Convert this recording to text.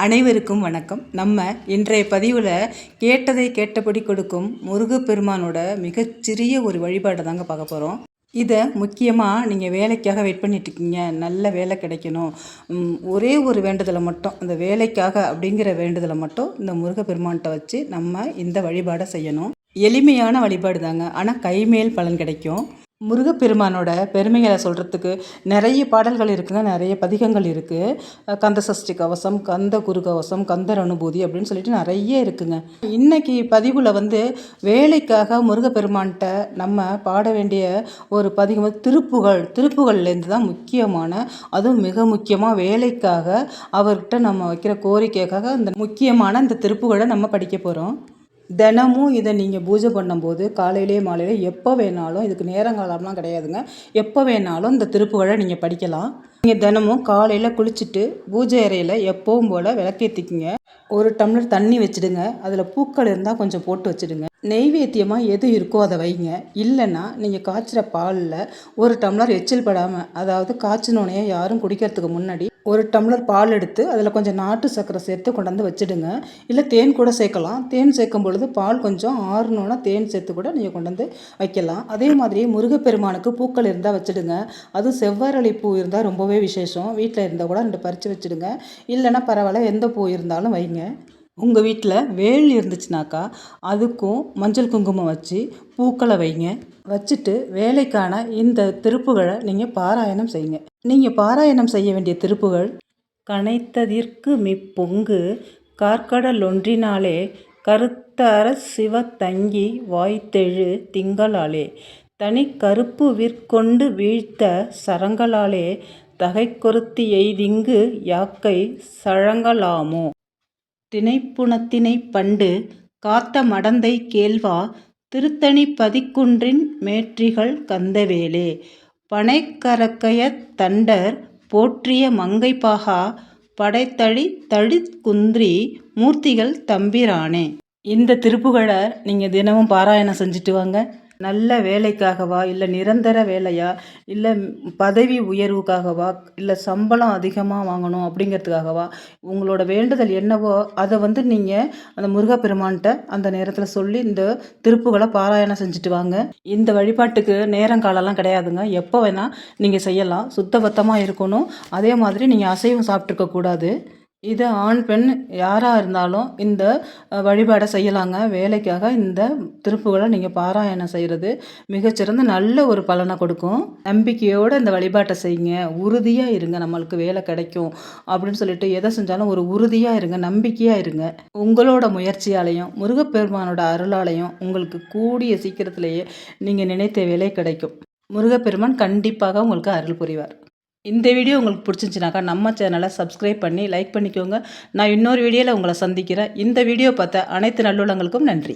அனைவருக்கும் வணக்கம். நம்ம இன்றைய பதிவில் கேட்டதை கேட்டபடி கொடுக்கும் முருகப்பெருமானோட மிகச்சிறிய ஒரு வழிபாட்டை தாங்க பார்க்க போகிறோம். இதை முக்கியமாக நீங்கள் வேலைக்காக வெயிட் பண்ணிட்டுருக்கீங்க, நல்ல வேலை கிடைக்கணும், ஒரே ஒரு வேண்டுதலை மட்டும், அந்த வேலைக்காக அப்படிங்கிற வேண்டுதலை மட்டும் இந்த முருகப்பெருமான்கிட்ட வச்சு நம்ம இந்த வழிபாடை செய்யணும். எளிமையான வழிபாடு தாங்க, ஆனால் கைமேல் பலன் கிடைக்கும். முருகப்பெருமானோட பெருமைகளை சொல்கிறதுக்கு நிறைய பாடல்கள் இருக்குங்க, நிறைய பதிகங்கள் இருக்குது. கந்த சஷ்டி கவசம், கந்த குரு கவசம், கந்தர் அனுபூதி அப்படின்னு சொல்லிட்டு நிறைய இருக்குங்க. இன்றைக்கி பதிவில் வேலைக்காக முருகப்பெருமான்கிட்ட நம்ம பாட வேண்டிய ஒரு பதிகம் திருப்புகள்லேருந்து தான் முக்கியமான, அதுவும் மிக முக்கியமாக வேலைக்காக அவர்கிட்ட நம்ம வைக்கிற கோரிக்கைக்காக இந்த முக்கியமான இந்த திருப்புகளை நம்ம படிக்க போகிறோம். தினமும் இதை நீங்கள் பூஜை பண்ணும்போது காலையிலே மாலையிலே எப்போ வேணாலும், இதுக்கு நேரங்காலம்லாம் கிடையாதுங்க, எப்போ வேணாலும் இந்த திருப்புகழை நீங்கள் படிக்கலாம். நீங்கள் தினமும் காலையில் குளிச்சுட்டு பூஜை அறையில் எப்பவும் போல் விளக்கேற்றிக்குங்க. ஒரு டம்ளர் தண்ணி வச்சுடுங்க, அதில் பூக்கள் இருந்தால் கொஞ்சம் போட்டு வச்சுடுங்க. நெய்வேத்தியமாக எது இருக்கோ அதை வைங்க. இல்லைன்னா நீங்கள் காய்ச்சிற பாலில் ஒரு டம்ளர் எச்சில் படாமல், அதாவது காய்ச்சினோனையே யாரும் குடிக்கிறதுக்கு முன்னாடி ஒரு டம்ளர் பால் எடுத்து அதில் கொஞ்சம் நாட்டு சர்க்கரை சேர்த்து கொண்டாந்து வச்சுடுங்க. இல்லை தேன் கூட சேர்க்கலாம். தேன் சேர்க்கும் பொழுது பால் கொஞ்சம் ஆறணுன்னா தேன் சேர்த்து கூட நீங்கள் கொண்டாந்து வைக்கலாம். அதே மாதிரி முருகப்பெருமானுக்கு பூக்கள் இருந்தால் வச்சுடுங்க. அதுவும் செவ்வரளி பூ இருந்தால் ரொம்பவே விசேஷம். வீட்டில் இருந்தால் கூட 2 பறித்து வச்சுடுங்க. இல்லைன்னா பரவாயில்ல, எந்த பூ இருந்தாலும் வைங்க. உங்கள் வீட்டில் வேல் இருந்துச்சுனாக்கா அதுக்கும் மஞ்சள் குங்குமம் வச்சு பூக்களை வைங்க. வச்சுட்டு வேலைக்கான இந்த திருப்புகளை நீங்கள் பாராயணம் செய்யுங்க. நீங்கள் பாராயணம் செய்ய வேண்டிய திருப்புகள்: கனைத்ததிற்கு மிப்பொங்கு கார்கடல் ஒன்றினாலே கருத்தர சிவ தங்கி வாய்த்தெழு திங்களாலே தனி கருப்பு விற்கொண்டு வீழ்த்த சரங்களாலே தகைக்கொருத்தி எய்திங்கு யாக்கை சழங்கலாமோ திணைப்புணத்தினை பண்டு காத்த மடந்தை கேள்வா திருத்தணி பதிக்குன்றின் மேற்றிகள் கந்தவேலே பனைக்கரக்கைய தண்டர் போற்றிய மங்கைப்பாகா படைத்தளி தளிக்குந்திரி மூர்த்திகள் தம்பிரானே. இந்த திருப்புகளை நீங்கள் தினமும் பாராயணம் செஞ்சுட்டு வாங்க. நல்ல வேலைக்காகவா, இல்லை நிரந்தர வேலையா, இல்லை பதவி உயர்வுக்காகவா, இல்லை சம்பளம் அதிகமாக வாங்கணும் அப்படிங்கிறதுக்காகவா, உங்களோட வேண்டுதல் என்னவோ அதை நீங்கள் அந்த முருகப்பெருமான்கிட்ட அந்த நேரத்தில் சொல்லி இந்த திருப்புகளை பாராயணம் செஞ்சுட்டு வாங்க. இந்த வழிபாட்டுக்கு நேரங்காலம்லாம் கிடையாதுங்க, எப்போ வேணால் நீங்கள் செய்யலாம். சுத்தபத்தமாக இருக்கணும். அதே மாதிரி நீங்கள் அசைவம் சாப்பிட்ருக்கக்கூடாது. இது ஆண் பெண் யாராக இருந்தாலும் இந்த வழிபாடை செய்யலாங்க. வேலைக்காக இந்த திருப்புகளை நீங்கள் பாராயணம் செய்கிறது மிகச்சிறந்த நல்ல ஒரு பலனை கொடுக்கும். நம்பிக்கையோடு இந்த வழிபாட்டை செய்யுங்க. உறுதியாக இருங்க, நம்மளுக்கு வேலை கிடைக்கும் அப்படின்னு சொல்லிட்டு எதை செஞ்சாலும் ஒரு உறுதியாக இருங்க, நம்பிக்கையாக இருங்க. உங்களோட முயற்சியாலையும் முருகப்பெருமானோட அருளாலையும் உங்களுக்கு கூடிய சீக்கிரத்திலேயே நீங்கள் நினைத்த வேலை கிடைக்கும். முருகப்பெருமான் கண்டிப்பாக உங்களுக்கு அருள் புரிவார். இந்த வீடியோ உங்களுக்கு பிடிச்சிருந்துச்சுனாக்கா நம்ம சேனலை சப்ஸ்கிரைப் பண்ணி லைக் பண்ணிக்கோங்க. நான் இன்னொரு வீடியோவில் உங்களை சந்திக்கிறேன். இந்த வீடியோ பார்த்த அனைத்து நல்லுள்ளங்களுக்கும் நன்றி.